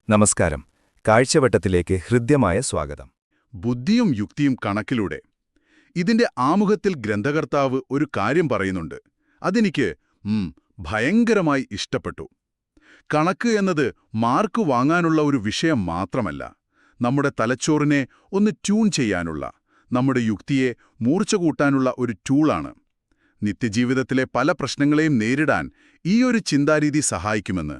നമസ്കാരം. കാഴ്ചവട്ടത്തിലേക്ക് ഹൃദ്യമായ സ്വാഗതം. ബുദ്ധിയും യുക്തിയും കണക്കിലൂടെ. ഇതിന്റെ ആമുഖത്തിൽ ഗ്രന്ഥകർത്താവ് ഒരു കാര്യം പറയുന്നുണ്ട്. അതെനിക്ക് ഭയങ്കരമായി ഇഷ്ടപ്പെട്ടു. കണക്ക് എന്നത് മാർക്ക് വാങ്ങാനുള്ള ഒരു വിഷയം മാത്രമല്ല, നമ്മുടെ തലച്ചോറിനെ ഒന്ന് ട്യൂൺ ചെയ്യാനുള്ള, നമ്മുടെ യുക്തിയെ മൂർച്ച കൂട്ടാനുള്ള ഒരു ടൂളാണ്. നിത്യജീവിതത്തിലെ പല പ്രശ്നങ്ങളെയും നേരിടാൻ ഈ ഒരു ചിന്താരീതി സഹായിക്കുമെന്ന്.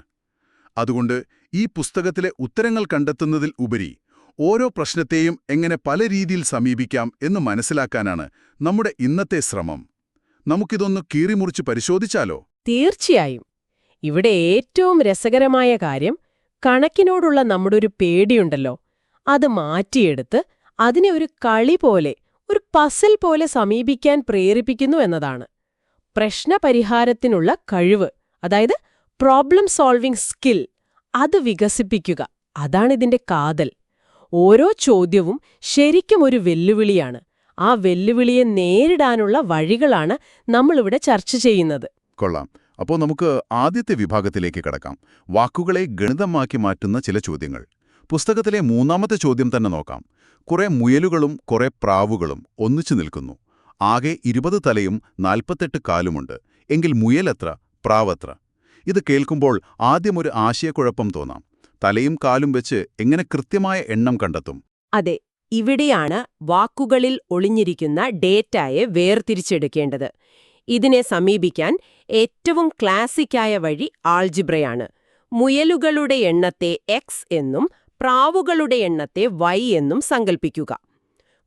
അതുകൊണ്ട് ഈ പുസ്തകത്തിലെ ഉത്തരങ്ങൾ കണ്ടെത്തുന്നതിൽ ഉപരി ഓരോ പ്രശ്നത്തെയും എങ്ങനെ പല രീതിയിൽ സമീപിക്കാം എന്ന് മനസ്സിലാക്കാനാണ് നമ്മുടെ ഇന്നത്തെ ശ്രമം. നമുക്കിതൊന്ന് കീറിമുറിച്ച് പരിശോധിച്ചാലോ? തീർച്ചയായും. ഇവിടെ ഏറ്റവും രസകരമായ കാര്യം കണക്കിനോടുള്ള നമ്മുടെ ഒരു പേടിയുണ്ടല്ലോ, അത് മാറ്റിയെടുത്ത് അതിനെ ഒരു കളി പോലെ, ഒരു പസിൽ പോലെ സമീപിക്കാൻ പ്രേരിപ്പിക്കുന്നു എന്നതാണ്. പ്രശ്നപരിഹാരത്തിനുള്ള കഴിവ്, അതായത് പ്രോബ്ലം സോൾവിംഗ് സ്കിൽ, അത് വികസിപ്പിക്കുക. അതാണിതിന്റെ കാതൽ. ഓരോ ചോദ്യവും ശരിക്കും ഒരു വെല്ലുവിളിയാണ്. ആ വെല്ലുവിളിയെ നേരിടാനുള്ള വഴികളാണ് നമ്മളിവിടെ ചർച്ച ചെയ്യുന്നത്. കൊള്ളാം. അപ്പോൾ നമുക്ക് ആദ്യത്തെ വിഭാഗത്തിലേക്ക് കടക്കാം. വാക്കുകളെ ഗണിതമാക്കി മാറ്റുന്ന ചില ചോദ്യങ്ങൾ. പുസ്തകത്തിലെ മൂന്നാമത്തെ ചോദ്യം തന്നെ നോക്കാം. കുറെ മുയലുകളും കുറെ പ്രാവുകളും ഒന്നിച്ചു നിൽക്കുന്നു. ആകെ 20 തലയും 48 കാലുമുണ്ട്. എങ്കിൽ മുയലെത്ര, പ്രാവെത്ര? ഇത് കേൾക്കുമ്പോൾ ആദ്യമൊരു ആശയക്കുഴപ്പം തോന്നാം. തലയും കാലും വെച്ച് എങ്ങനെ കൃത്യമായ എണ്ണം കണ്ടെത്തും? അതെ, ഇവിടെയാണ് വാക്കുകളിൽ ഒളിഞ്ഞിരിക്കുന്ന ഡേറ്റയെ വേർതിരിച്ചെടുക്കേണ്ടത്. ഇതിനെ സമീപിക്കാൻ ഏറ്റവും ക്ലാസിക്കായ വഴി ആൾജിബ്രയാണ്. മുയലുകളുടെ എണ്ണത്തെ x എന്നും പ്രാവുകളുടെ എണ്ണത്തെ y എന്നും സങ്കൽപ്പിക്കുക.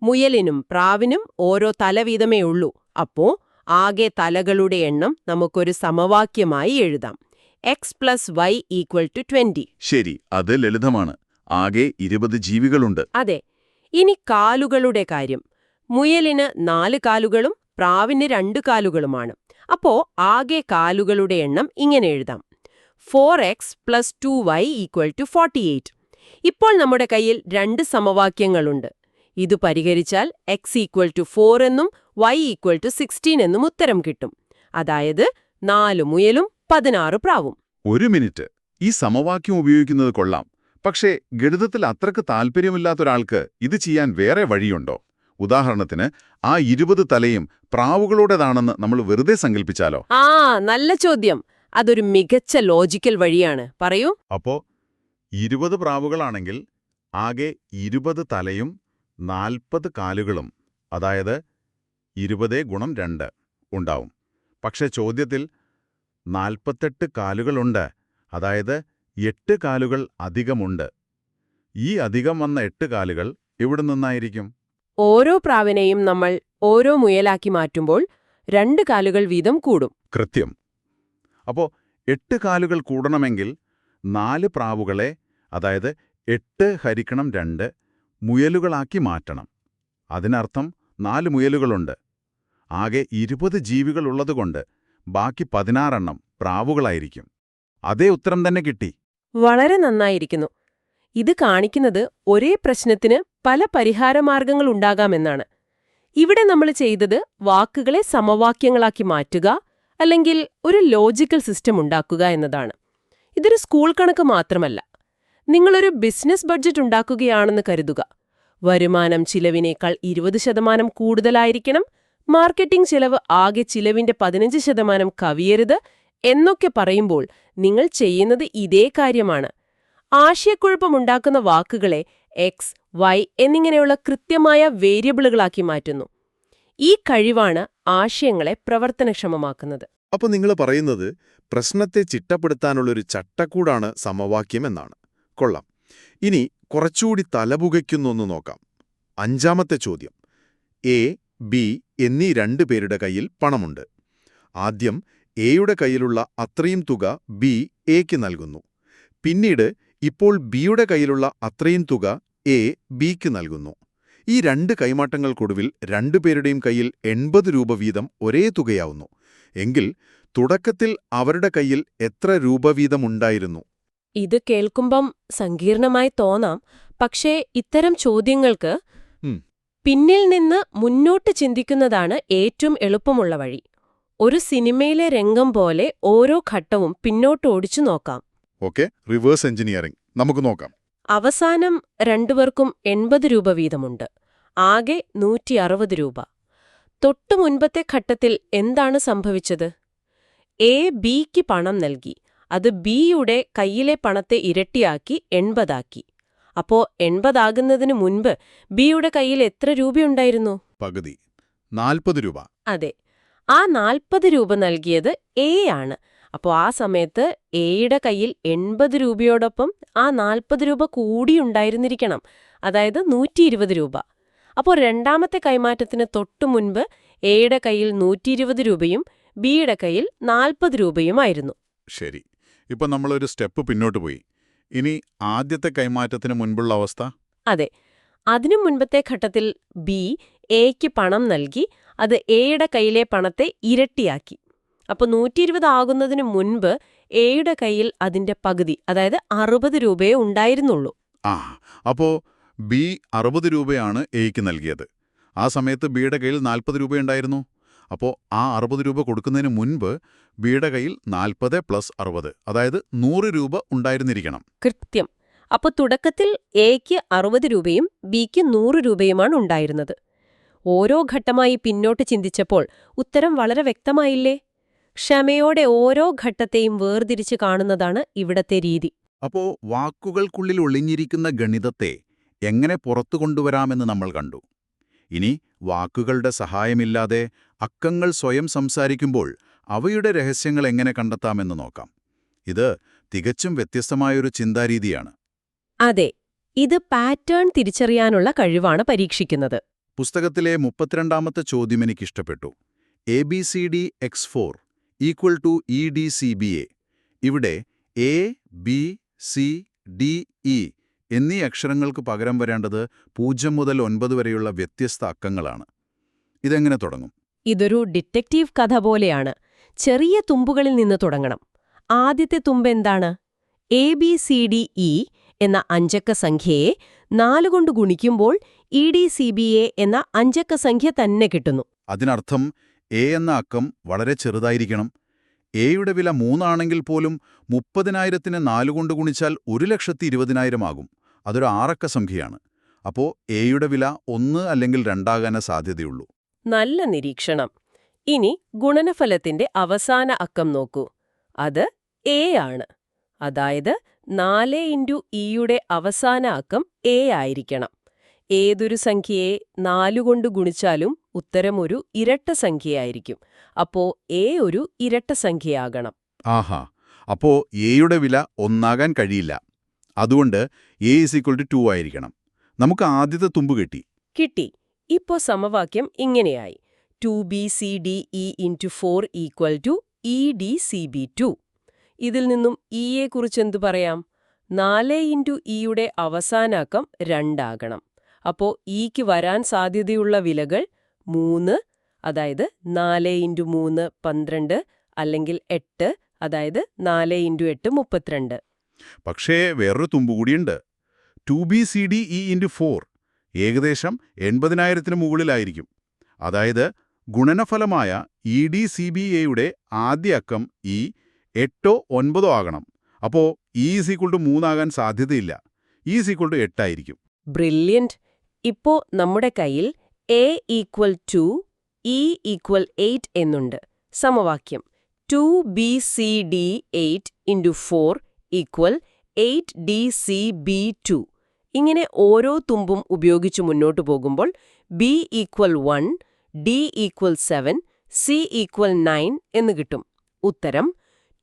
മുയലിനും പ്രാവിനും ഓരോ തല വീതമേ ഉള്ളൂ. അപ്പോ ആകെ തലകളുടെ എണ്ണം നമുക്കൊരു സമവാക്യമായി എഴുതാം. x + y = 20. ശരി, അത് ലളിതമാണ്. ആകെ 20 ജീവികളുണ്ട്. അതെ. ഇനി കാലുകളുടെ കാര്യം. മുയലിന് 4 കാലുകളും പ്രാവിന് 2 കാലുകളുമാണ്. അപ്പോ ആകെ കാലുകളുടെ എണ്ണം ഇങ്ങനെ എഴുതാം: 4x + 2y = 48. ഇപ്പോൾ നമ്മുടെ കയ്യിൽ 2 സമവാക്യങ്ങളുണ്ട്. ഇത് പരിഹരിച്ചാൽ x = 4 എന്നും y = 16 എന്നും ഉത്തരം കിട്ടും. അതായത് 4 മുയലും 16 പ്രാവും. ഒരു മിനിറ്റ്, ഈ സമവാക്യം ഉപയോഗിക്കുന്നത് കൊള്ളാം. പക്ഷേ ഗണിതത്തിൽ അത്രക്ക് താല്പര്യമില്ലാത്തൊരാൾക്ക് ഇത് ചെയ്യാൻ വേറെ വഴിയുണ്ടോ? ഉദാഹരണത്തിന്, ആ 20 തലയും പ്രാവുകളുടേതാണെന്ന് നമ്മൾ വെറുതെ സങ്കല്പിച്ചാലോ? നല്ല ചോദ്യം. അതൊരു മികച്ച ലോജിക്കൽ വഴിയാണ്. പറയൂ. അപ്പോ 20 പ്രാവുകളാണെങ്കിൽ ആകെ 20 തലയും 40 കാലുകളും, അതായത് 20 × 2 ഉണ്ടാവും. പക്ഷേ ചോദ്യത്തിൽ 48 കാലുകളുണ്ട്, അതായത് 8 കാലുകൾ അധികമുണ്ട്. ഈ അധികം വന്ന 8 കാലുകൾ എവിടെ നിന്നായിരിക്കും? ഓരോ പ്രാവിനെയും നമ്മൾ ഓരോ മുയലാക്കി മാറ്റുമ്പോൾ 2 കാലുകൾ വീതം കൂടും. കൃത്യം. അപ്പോ 8 കാലുകൾ കൂടണമെങ്കിൽ 4 പ്രാവുകളെ, അതായത് 8 × 2 മുയലുകളാക്കി മാറ്റണം. അതിനർത്ഥം 4 മുയലുകളുണ്ട്. ആകെ 20 ജീവികളുള്ളതുകൊണ്ട് ബാക്കി 16 എണ്ണം പ്രാവുകളായിരിക്കും. അതേ ഉത്തരം തന്നെ കിട്ടി. വളരെ നന്നായിരിക്കുന്നു. ഇത് കാണിക്കുന്നത് ഒരേ പ്രശ്നത്തിന് പല പരിഹാരമാർഗങ്ങൾ ഉണ്ടാകാമെന്നാണ്. ഇവിടെ നമ്മൾ ചെയ്തത് വാക്കുകളെ സമവാക്യങ്ങളാക്കി മാറ്റുക, അല്ലെങ്കിൽ ഒരു ലോജിക്കൽ സിസ്റ്റം ഉണ്ടാക്കുക എന്നതാണ്. ഇതൊരു സ്കൂൾ കണക്ക് മാത്രമല്ല. നിങ്ങളൊരു ബിസിനസ് ബഡ്ജറ്റ് ഉണ്ടാക്കുകയാണെന്ന് കരുതുക. വരുമാനം ചിലവിനേക്കാൾ 20% കൂടുതലായിരിക്കണം, മാർക്കറ്റിംഗ് ചിലവ് ആകെ ചിലവിന്റെ 15% കവിയരുത് എന്നൊക്കെ പറയുമ്പോൾ നിങ്ങൾ ചെയ്യുന്നത് ഇതേ കാര്യമാണ്. ആശയക്കുഴപ്പമുണ്ടാക്കുന്ന വാക്കുകളെ x, y എന്നിങ്ങനെയുള്ള കൃത്യമായ വേരിയബിളുകളാക്കി മാറ്റുന്നു. ഈ കഴിവാണ് ആശയങ്ങളെ പ്രവർത്തനക്ഷമമാക്കുന്നത്. അപ്പോൾ നിങ്ങൾ പറയുന്നത് പ്രശ്നത്തെ ചിട്ടപ്പെടുത്താനുള്ളൊരു ചട്ടക്കൂടാണ് സമവാക്യം എന്നാണ്. കൊള്ളാം. ഇനി കുറച്ചുകൂടി തലപുകയ്ക്കുന്നൊന്ന് നോക്കാം. 5ാമത്തെ ചോദ്യം. എ, ബി എന്നീ 2 പേരുടെ കയ്യിൽ പണമുണ്ട്. ആദ്യം എയുടെ കയ്യിലുള്ള അത്രയും തുക ബി എക്ക് നൽകുന്നു. പിന്നീട് ഇപ്പോൾ ബിയുടെ കയ്യിലുള്ള അത്രയും തുക എ ബിക്ക് നൽകുന്നു. ഈ 2 കൈമാറ്റങ്ങൾക്കൊടുവിൽ 2 പേരുടെയും കയ്യിൽ 80 രൂപ വീതം ഒരേ തുകയാവുന്നു. എങ്കിൽ തുടക്കത്തിൽ അവരുടെ കയ്യിൽ എത്ര രൂപ വീതമുണ്ടായിരുന്നു? ഇത് കേൾക്കുമ്പം സങ്കീർണമായി തോന്നാം. പക്ഷേ ഇത്തരം ചോദ്യങ്ങൾക്ക് പിന്നിൽ നിന്ന് മുന്നോട്ട് ചിന്തിക്കുന്നതാണ് ഏറ്റവും എളുപ്പമുള്ള വഴി. ഒരു സിനിമയിലെ രംഗം പോലെ ഓരോ ഘട്ടവും പിന്നോട്ട് ഓടിച്ചു നോക്കാം. ഓക്കെ, റിവേഴ്സ് എഞ്ചിനീയറിംഗ് നമുക്ക് നോക്കാം. അവസാനം രണ്ടുപേർക്കും 80 രൂപ വീതമുണ്ട്. ആകെ 160 രൂപ. തൊട്ടു മുൻപത്തെ ഘട്ടത്തിൽ എന്താണ് സംഭവിച്ചത്? എ ബിക്ക് പണം നൽകി. അത് ബിയുടെ കയ്യിലെ പണത്തെ ഇരട്ടിയാക്കി 80 ആക്കി. അപ്പോ 80 ആകുന്നതിന് മുൻപ് ബിയുടെ കയ്യിൽ എത്ര രൂപയുണ്ടായിരുന്നു? പകുതി, 40 രൂപ. അതെ, ആ 40 രൂപ നൽകിയത് എ ആണ്. അപ്പോൾ ആ സമയത്ത് എയുടെ കയ്യിൽ 80 രൂപയോടൊപ്പം ആ 40 രൂപ കൂടിയുണ്ടായിരുന്നിരിക്കണം. അതായത് 120 രൂപ. അപ്പോൾ രണ്ടാമത്തെ കൈമാറ്റത്തിന് തൊട്ടു മുൻപ് എയുടെ കയ്യിൽ 120 രൂപയും ബിയുടെ കയ്യിൽ 40 രൂപയുമായിരുന്നു. ശരി. ഇപ്പം നമ്മളൊരു സ്റ്റെപ്പ് പിന്നോട്ട് പോയി. ഇനി ആദ്യത്തെ കൈമാറ്റത്തിന് മുൻപുള്ള അവസ്ഥ? അതെ, അതിനു മുൻപത്തെ ഘട്ടത്തിൽ ബി എയ്ക്ക് പണം നൽകി. അത് എയുടെ കയ്യിലെ പണത്തെ ഇരട്ടിയാക്കി. അപ്പോൾ 120 ആകുന്നതിന് മുൻപ് എയുടെ കയ്യിൽ അതിന്റെ പകുതി, അതായത് 60 രൂപയേ ഉണ്ടായിരുന്നുള്ളൂ. അപ്പോ ബി 60 രൂപയാണ് എയ്ക്ക് നൽകിയത്. ആ സമയത്ത് ബിയുടെ കയ്യിൽ 40 രൂപയുണ്ടായിരുന്നു. അപ്പോൾ ആ 60 രൂപ കൊടുക്കുന്നതിന് മുൻപ് ബിയുടെ കയ്യിൽ 40 + 60, അതായത് 100 രൂപ ഉണ്ടായിരുന്നിരിക്കണം. കൃത്യം. അപ്പോൾ തുടക്കത്തിൽ എയ്ക്ക് 60 രൂപയും ബിക്ക് 100 രൂപയുമാണ് ഉണ്ടായിരുന്നത്. ഓരോ ഘട്ടമായി പിന്നോട്ട് ചിന്തിച്ചപ്പോൾ ഉത്തരം വളരെ വ്യക്തമായില്ലേ? ക്ഷമയോടെ ഓരോ ഘട്ടത്തെയും വേർതിരിച്ച് കാണുന്നതാണ് ഇവിടത്തെ രീതി. അപ്പോ വാക്കുകൾക്കുള്ളിൽ ഒളിഞ്ഞിരിക്കുന്ന ഗണിതത്തെ എങ്ങനെ പുറത്തു കൊണ്ടുവരാമെന്ന് നമ്മൾ കണ്ടു. ഇനി വാക്കുകളുടെ സഹായമില്ലാതെ അക്കങ്ങൾ സ്വയം സംസാരിക്കുമ്പോൾ അവയുടെ രഹസ്യങ്ങൾ എങ്ങനെ കണ്ടെത്താമെന്ന് നോക്കാം. ഇത് തികച്ചും വ്യത്യസ്തമായൊരു ചിന്താരീതിയാണ്. അതെ, ഇത് പാറ്റേൺ തിരിച്ചറിയാനുള്ള കഴിവാണ് പരീക്ഷിക്കുന്നത്. പുസ്തകത്തിലെ 32ാമത്തെ ചോദ്യം എനിക്കിഷ്ടപ്പെട്ടു. ABCD x4 = EDCBA. ഇവിടെ A, B, C, D, E എന്നീ അക്ഷരങ്ങൾക്ക് പകരം വരേണ്ടത് 0 മുതൽ 9 വരെയുള്ള വ്യത്യസ്ത അക്കങ്ങളാണ്. ഇതെങ്ങനെ തുടങ്ങും? ഇതൊരു ഡിറ്റക്റ്റീവ് കഥ പോലെയാണ്. ചെറിയ തുമ്പുകളിൽ നിന്ന് തുടങ്ങണം. ആദ്യത്തെ തുമ്പ് എന്താണ്? ABCDE എന്ന അഞ്ചക്ക സംഖ്യയെ 4 കൊണ്ട് ഗുണിക്കുമ്പോൾ EDCBA എന്ന അഞ്ചക്ക സംഖ്യ തന്നെ കിട്ടുന്നു. അതിനർത്ഥം എ എന്ന അക്കം വളരെ ചെറുതായിരിക്കണം. എയുടെ വില 3 ആണെങ്കിൽ പോലും 30,000-നെ 4 കൊണ്ട് ഗുണിച്ചാൽ 1,20,000 ആകും. അതൊരു 6 അക്ക സംഖ്യയാണ്. അപ്പോൾ എയുടെ വില 1 അല്ലെങ്കിൽ 2 ആകാനേ സാധ്യതയുള്ളൂ. നല്ല നിരീക്ഷണം. ഇനി ഗുണനഫലത്തിന്റെ അവസാന അക്കം നോക്കൂ. അത് എ ആണ്. അതായത് 4 × ഇയുടെ അവസാന അക്കം എ ആയിരിക്കണം. ഏതൊരു സംഖ്യയെ 4 കൊണ്ട് ഗുണിച്ചാലും ഉത്തരം ഒരു ഇരട്ട സംഖ്യയായിരിക്കും. അപ്പോ എ ഒരു ഇരട്ട സംഖ്യയാകണം. ആഹാ, അപ്പോ എയുടെ വില 1 ആകാൻ കഴിയില്ല. അതുകൊണ്ട് A = 2 ആയിരിക്കണം. നമുക്ക് ആദ്യത്തെ തുമ്പ് കിട്ടി. ഇപ്പോ സമവാക്യം ഇങ്ങനെയായി: 2BCDE × 4 = EDCB2. ഇതിൽ നിന്നും ഇയെക്കുറിച്ചെന്തു പറയാം? 4 × ഇയുടെ അവസാന അക്കം 2 ആകണം. അപ്പോ ഇക്ക് വരാൻ സാധ്യതയുള്ള വിലകൾ 3, അതായത് 4 × 3 12, അല്ലെങ്കിൽ 8, അതായത് 4 × 8 32. പക്ഷേ വേറൊരു തുമ്പ് കൂടിയുണ്ട്. 2BCDE × 4 ഏകദേശം 80,000-ന് മുകളിലായിരിക്കും. അതായത് ഗുണനഫലമായ EDCBAയുടെ ആദ്യ അക്കം E 8 ഓ 9 ആകണം. അപ്പോൾ E = 3 ആകാൻ സാധ്യതയില്ല. E = 8 ആയിരിക്കും. ബ്രില്യന്റ്. ഇപ്പോ നമ്മുടെ കയ്യിൽ A = 2, E = 8 എന്നുണ്ട്. സമവാക്യം 2BCD8 × 4 = 8DCB2. ഇങ്ങനെ ഓരോ തുമ്പും ഉപയോഗിച്ച് മുന്നോട്ടു പോകുമ്പോൾ B = 1, D = 7, C = 9 എന്ന് കിട്ടും. ഉത്തരം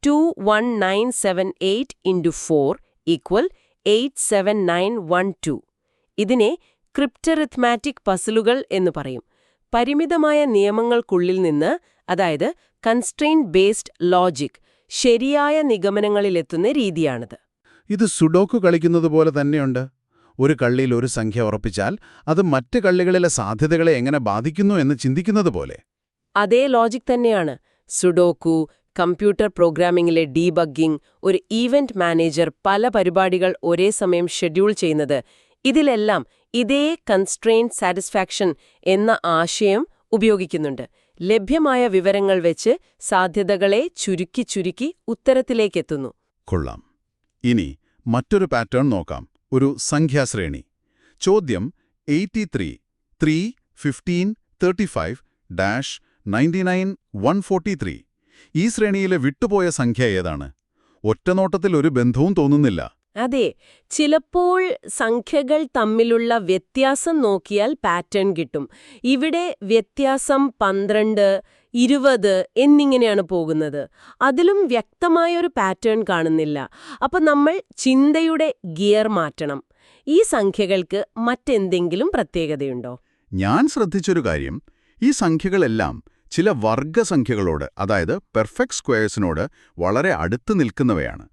21978 × 4 = 87912. ഇതിനെ ക്രിപ്റ്ററിത്മാറ്റിക് പസിലുകൾ എന്ന് പറയും. പരിമിതമായ നിയമങ്ങൾക്കുള്ളിൽ നിന്ന്, അതായത് കൺസ്ട്രെയിന്റ് ബേസ്ഡ് ലോജിക്, ശരിയായ നിഗമനങ്ങളിലെത്തുന്ന രീതിയാണിത്. ഇത് സുഡോക്കു കളിക്കുന്നത് പോലെ തന്നെയുണ്ട്. ഒരു കള്ളിയിൽ ഒരു സംഖ്യ ഉറപ്പിച്ചാൽ അത് മറ്റ് കള്ളികളിലെ സാധ്യതകളെ എങ്ങനെ ബാധിക്കുന്നു എന്ന് ചിന്തിക്കുന്നത് പോലെ. അതേ ലോജിക് തന്നെയാണ് സുഡോക്കു, കമ്പ്യൂട്ടർ പ്രോഗ്രാമിംഗിലെ ഡീബഗ്ഗിംഗ്, ഒരു ഈവന്റ് മാനേജർ പല പരിപാടികൾ ഒരേ സമയം ഷെഡ്യൂൾ ചെയ്യുന്നത്. ഇതിലെല്ലാം ഇതേ കൺസ്ട്രെയിന്റ് സാറ്റിസ്ഫാക്ഷൻ എന്ന ആശയം ഉപയോഗിക്കുന്നുണ്ട്. ലഭ്യമായ വിവരങ്ങൾ വെച്ച് സാധ്യതകളെ ചുരുക്കി ഉത്തരത്തിലേക്കെത്തുന്നു. കൊള്ളാം. ഇനി മറ്റൊരു പാറ്റേൺ നോക്കാം, ഒരു സംഖ്യാശ്രേണി. ചോദ്യം 83, 3, 15, 35, -99, 143. ഈ ശ്രേണിയിലെ വിട്ടുപോയ സംഖ്യ ഏതാണ്? ഒറ്റനോട്ടത്തിൽ ഒരു ബന്ധവും തോന്നുന്നില്ല. അതെ, ചിലപ്പോൾ സംഖ്യകൾ തമ്മിലുള്ള വ്യത്യാസം നോക്കിയാൽ പാറ്റേൺ കിട്ടും. ഇവിടെ വ്യത്യാസം 12, 20 എന്നിങ്ങനെയാണ് പോകുന്നത്. അതിലും വ്യക്തമായൊരു പാറ്റേൺ കാണുന്നില്ല. അപ്പോൾ നമ്മൾ ചിന്തയുടെ ഗിയർ മാറ്റണം. ഈ സംഖ്യകൾക്ക് മറ്റെന്തെങ്കിലും പ്രത്യേകതയുണ്ടോ? ഞാൻ ശ്രദ്ധിച്ചൊരു കാര്യം, ഈ സംഖ്യകളെല്ലാം ചില വർഗസംഖ്യകളോട്, അതായത് പെർഫെക്റ്റ് സ്ക്വയേഴ്സിനോട് വളരെ അടുത്ത് നിൽക്കുന്നവയാണ്.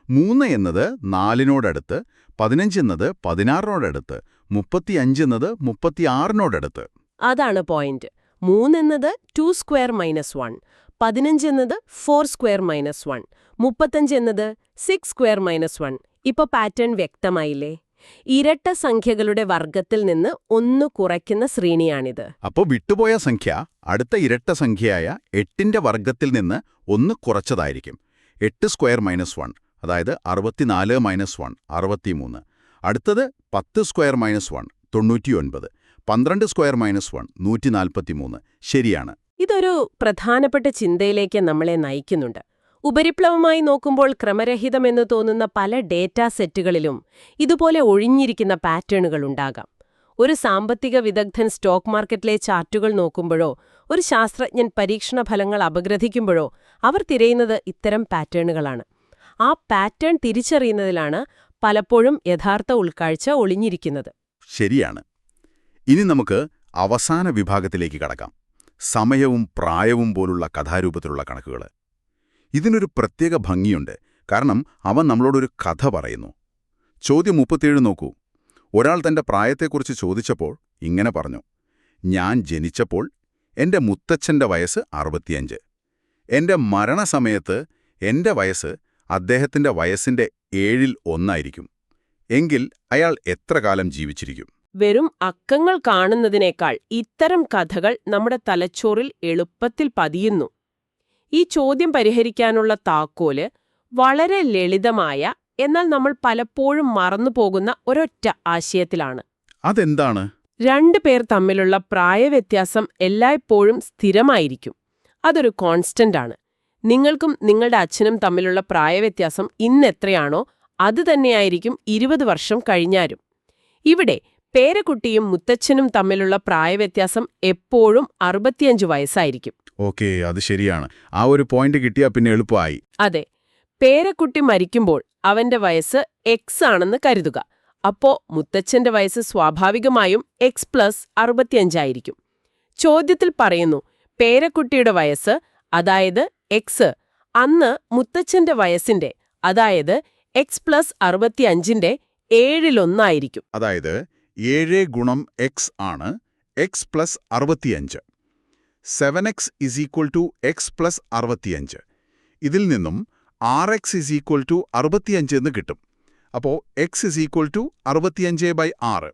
3 എന്നത് 4നോടടുത്ത്, 15 എന്നത് 16നോടടുത്ത്, 35 എന്നത് 36നോടടുത്ത്. അതാണ് പോയിന്റ്. 3 എന്നത് 2² - 1, 15 എന്നത് 4² - 1, 35 എന്നത് 6² - 1. ഇപ്പൊ പാറ്റേൺ വ്യക്തമായില്ലേ? ഇരട്ട സംഖ്യകളുടെ വർഗത്തിൽ നിന്ന് 1 കുറയ്ക്കുന്ന ശ്രേണിയാണിത്. അപ്പോൾ വിട്ടുപോയ സംഖ്യ അടുത്ത ഇരട്ട സംഖ്യയായ 8ന്റെ വർഗത്തിൽ നിന്ന് 1 കുറച്ചതായിരിക്കും. 8² - 1, അതായത് 64 - 1, 63. അടുത്തത് 10² - 1, 99. 12² - 1, 143. ശരിയാണ്. ഇതൊരു പ്രധാനപ്പെട്ട ചിന്തയിലേക്ക് നമ്മളെ നയിക്കുന്നുണ്ട്. ഉപരിപ്ലവമായി നോക്കുമ്പോൾ ക്രമരഹിതമെന്ന് തോന്നുന്ന പല ഡേറ്റാ സെറ്റുകളിലും ഇതുപോലെ ഒഴിഞ്ഞിരിക്കുന്ന പാറ്റേണുകൾ ഉണ്ടാകാം. ഒരു സാമ്പത്തിക വിദഗ്ധൻ സ്റ്റോക്ക് മാർക്കറ്റിലെ ചാർട്ടുകൾ നോക്കുമ്പോഴോ ഒരു ശാസ്ത്രജ്ഞൻ പരീക്ഷണ ഫലങ്ങൾ അപഗ്രഥിക്കുമ്പോഴോ അവർ തിരയുന്നത് ഇത്തരം പാറ്റേണുകളാണ്. ആ പാറ്റേൺ തിരിച്ചറിയുന്നതിലാണ് പലപ്പോഴും യഥാർത്ഥ ഉൾക്കാഴ്ച ഒളിഞ്ഞിരിക്കുന്നത്. ശരിയാണ്. ഇനി നമുക്ക് അവസാന വിഭാഗത്തിലേക്ക് കടക്കാം. സമയവും പ്രായവും പോലുള്ള കഥാരൂപത്തിലുള്ള കണക്കുകൾ. ഇതിനൊരു പ്രത്യേക ഭംഗിയുണ്ട്, കാരണം അവ നമ്മളോടൊരു കഥ പറയുന്നു. ചോദ്യം 37 നോക്കൂ. ഒരാൾ തന്റെ പ്രായത്തെക്കുറിച്ച് ചോദിച്ചപ്പോൾ ഇങ്ങനെ പറഞ്ഞു: ഞാൻ ജനിച്ചപ്പോൾ എന്റെ മുത്തച്ഛന്റെ വയസ്സ് 65. എന്റെ മരണസമയത്ത് എന്റെ വയസ്സ് അദ്ദേഹത്തിന്റെ വയസ്സിന്റെ 7ൽ 1 എങ്കിൽ അയാൾ എത്ര കാലം ജീവിച്ചിരിക്കും? വെറും അക്കങ്ങൾ കാണുന്നതിനേക്കാൾ ഇത്തരം കഥകൾ നമ്മുടെ തലച്ചോറിൽ എളുപ്പത്തിൽ പതിയുന്നു. ഈ ചോദ്യം പരിഹരിക്കാനുള്ള താക്കോല് വളരെ ലളിതമായ, എന്നാൽ നമ്മൾ പലപ്പോഴും മറന്നുപോകുന്ന ഒരൊറ്റ ആശയത്തിലാണ്. അതെന്താണ്? 2 പേർ തമ്മിലുള്ള പ്രായവ്യത്യാസം എല്ലായ്പ്പോഴും സ്ഥിരമായിരിക്കും. അതൊരു കോൺസ്റ്റന്റ് ആണ്. നിങ്ങൾക്കും നിങ്ങളുടെ അച്ഛനും തമ്മിലുള്ള പ്രായവ്യത്യാസം ഇന്നെത്രയാണോ അത് തന്നെയായിരിക്കും 20 വർഷം കഴിഞ്ഞാലും. ഇവിടെ പേരക്കുട്ടിയും മുത്തച്ഛനും തമ്മിലുള്ള പ്രായവ്യത്യാസം എപ്പോഴും 65 വയസ്സായിരിക്കും. ഓക്കേ, അത് ശരിയാണ്. ആ ഒരു പോയിന്റ് കിട്ടിയാൽ പിന്നെ എളുപ്പമായി. അതെ, പേരക്കുട്ടി മരിക്കുമ്പോൾ അവന്റെ വയസ്സ് X ആണെന്ന് കരുതുക. അപ്പോ മുത്തച്ഛന്റെ വയസ്സ് സ്വാഭാവികമായും X+65 ആയിരിക്കും. ചോദ്യത്തിൽ പറയുന്നു പേരക്കുട്ടിയുടെ വയസ്സ്, അതായത് X, അന്ന് മുത്തച്ഛന്റെ വയസ്സിന്റെ, അതായത് X+65ന്റെ 7ൽ 1 ആയിരിക്കും. അതായത് 7 ഗുണം X ആണ് X+65. 7x = X+65. ഇതിൽ നിന്നും RX = 65 എന്ന് കിട്ടും. അപ്പോൾ X = 65/6,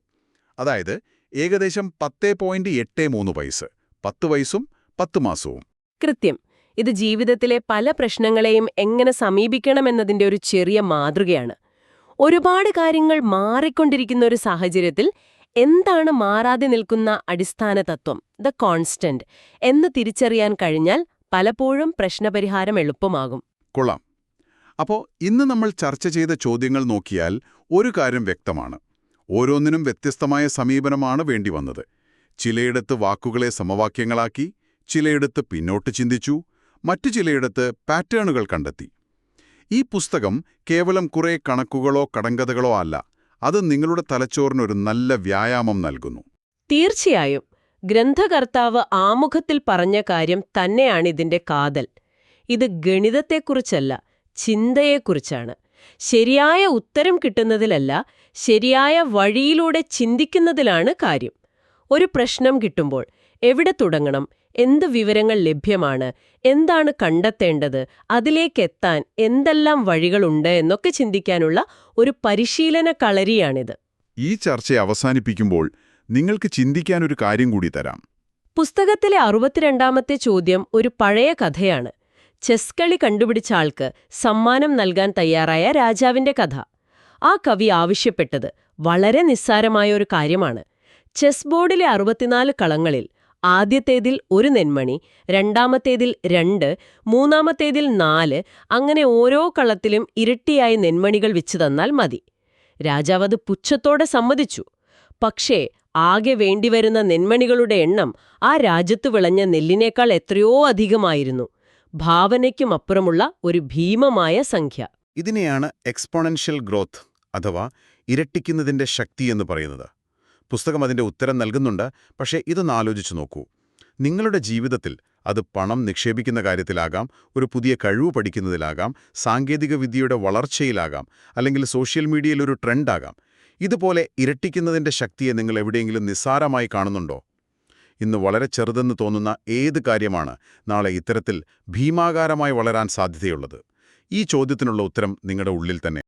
അതായത് ഏകദേശം 10.83 വയസ്സ്, 10 വയസ്സും 10 മാസവും. കൃത്യം. ഇത് ജീവിതത്തിലെ പല പ്രശ്നങ്ങളെയും എങ്ങനെ സമീപിക്കണമെന്നതിന്റെ ഒരു ചെറിയ മാതൃകയാണ്. ഒരുപാട് കാര്യങ്ങൾ മാറിക്കൊണ്ടിരിക്കുന്ന ഒരു സാഹചര്യത്തിൽ എന്താണ് മാറാതെ നിൽക്കുന്ന അടിസ്ഥാന തത്വം, ദ കോൺസ്റ്റന്റ്, എന്ന് തിരിച്ചറിയാൻ കഴിഞ്ഞാൽ പലപ്പോഴും പ്രശ്നപരിഹാരം എളുപ്പമാകും. കൊള്ളാം. അപ്പോൾ ഇന്ന് നമ്മൾ ചർച്ച ചെയ്ത ചോദ്യങ്ങൾ നോക്കിയാൽ ഒരു കാര്യം വ്യക്തമാണ്. ഓരോന്നിനും വ്യത്യസ്തമായ സമീപനമാണ് വേണ്ടി വന്നത്. ചിലയിടത്ത് വാക്കുകളെ സമവാക്യങ്ങളാക്കി, ചിലയിടത്ത് പിന്നോട്ട് ചിന്തിച്ചു, മറ്റു ചിലയിടത്ത് പാറ്റേണുകൾ കണ്ടെത്തി. ഈ പുസ്തകം കേവലം കുറേ കണക്കുകളോ കടങ്കഥകളോ അല്ല, അത് നിങ്ങളുടെ തലച്ചോറിനൊരു നല്ല വ്യായാമം നൽകുന്നു. തീർച്ചയായും. ഗ്രന്ഥകർത്താവ് ആമുഖത്തിൽ പറഞ്ഞ കാര്യം തന്നെയാണിതിന്റെ കാതൽ. ഇത് ഗണിതത്തെക്കുറിച്ചല്ല, ചിന്തയെക്കുറിച്ചാണ്. ശരിയായ ഉത്തരം കിട്ടുന്നതിലല്ല, ശരിയായ വഴിയിലൂടെ ചിന്തിക്കുന്നതിലാണ് കാര്യം. ഒരു പ്രശ്നം കിട്ടുമ്പോൾ എവിടെ തുടങ്ങണം, എന്ത് വിവരങ്ങൾ ലഭ്യമാണ്, എന്താണ് കണ്ടെത്തേണ്ടത്, അതിലേക്കെത്താൻ എന്തെല്ലാം വഴികളുണ്ട് എന്നൊക്കെ ചിന്തിക്കാനുള്ള ഒരു പരിശീലന കളരിയാണിത്. ഈ ചർച്ച അവസാനിപ്പിക്കുമ്പോൾ നിങ്ങൾക്ക് ചിന്തിക്കാനൊരു കാര്യം കൂടി തരാം. പുസ്തകത്തിലെ 62ാമത്തെ ചോദ്യം ഒരു പഴയ കഥയാണ്. ചെസ് കളി കണ്ടുപിടിച്ച ആൾക്ക് സമ്മാനം നൽകാൻ തയ്യാറായ രാജാവിന്റെ കഥ. ആ കവി ആവശ്യപ്പെട്ടത് വളരെ നിസ്സാരമായ ഒരു കാര്യമാണ്. ചെസ് ബോർഡിലെ 64 കളങ്ങളിൽ ആദ്യത്തേതിൽ 1 നെന്മണി, രണ്ടാമത്തേതിൽ 2, മൂന്നാമത്തേതിൽ 4, അങ്ങനെ ഓരോ കളത്തിലും ഇരട്ടിയായി നെന്മണികൾ വെച്ചു തന്നാൽ മതി. രാജാവ് അത് പുച്ഛത്തോടെ സമ്മതിച്ചു. പക്ഷേ ആകെ വേണ്ടിവരുന്ന നെന്മണികളുടെ എണ്ണം ആ രാജ്യത്തു വിളഞ്ഞ നെല്ലിനേക്കാൾ എത്രയോ അധികമായിരുന്നു. ഭാവനയ്ക്കുമപ്പുറമുള്ള ഒരു ഭീമമായ സംഖ്യ. ഇതിനെയാണ് എക്സ്പോണൻഷ്യൽ ഗ്രോത്ത് അഥവാ ഇരട്ടിക്കുന്നതിന്റെ ശക്തി എന്ന് പറയുന്നത്. പുസ്തകം അതിന്റെ ഉത്തരം നൽകുന്നുണ്ട്. പക്ഷേ ഇതൊന്ന് ആലോചിച്ചു നോക്കൂ. നിങ്ങളുടെ ജീവിതത്തിൽ അത് പണം നിക്ഷേപിക്കുന്ന കാര്യത്തിലാകാം, ഒരു പുതിയ കഴിവ് പഠിക്കുന്നതിലാകാം, സാങ്കേതികവിദ്യയുടെ വളർച്ചയിലാകാം, അല്ലെങ്കിൽ സോഷ്യൽ മീഡിയയിൽ ഒരു ട്രെൻഡാകാം. ഇതുപോലെ ഇരട്ടിക്കുന്നതിന്റെ ശക്തിയെ നിങ്ങൾ എവിടെയെങ്കിലും നിസ്സാരമായി കാണുന്നുണ്ടോ? ഇന്ന് വളരെ ചെറുതെന്ന് തോന്നുന്ന ഏത് കാര്യമാണ് നാളെ ഇത്തരത്തിൽ ഭീമാകാരമായി വളരാൻ സാധ്യതയുള്ളത്? ഈ ചോദ്യത്തിനുള്ള ഉത്തരം നിങ്ങളുടെ ഉള്ളിൽ തന്നെ.